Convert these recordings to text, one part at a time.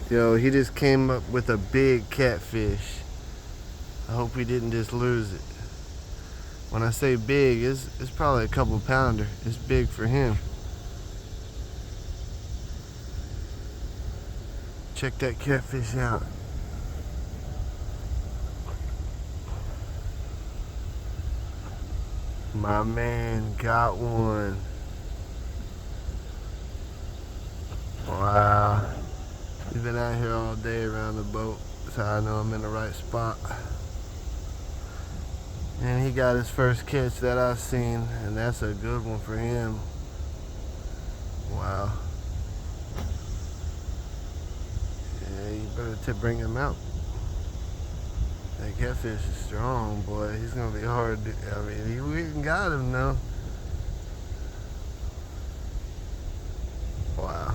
Yo, he just came up with a big catfish. I hope we didn't just lose it. When I say big, it's probably a couple pounder. It's big for him. Check that catfish out. My man got one. Wow. He's been out here all day around the boat. That's how I know I'm in the right spot. And he got his first catch that I've seen, and that's a good one for him. Wow. Yeah, you better bring him out. That catfish is strong, boy. He's gonna be hard. I mean, we got him though. Wow.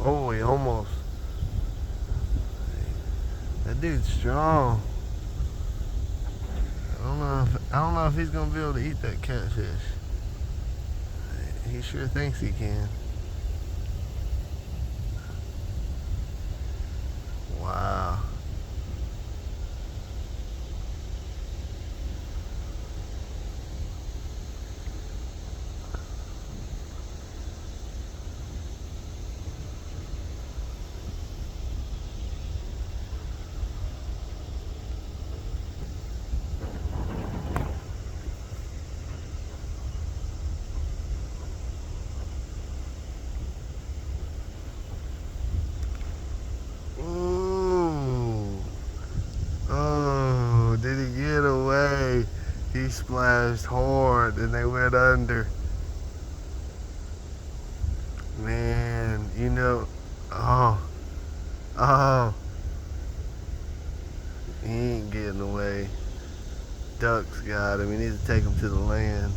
Oh, he almost. That dude's strong. I don't know if he's gonna be able to eat that catfish. He sure thinks he can. Wow. Ooh. Oh, did he get away? He splashed hard and they went under. Man, oh, oh, he ain't getting away. Ducks got him. We need to take him to the land.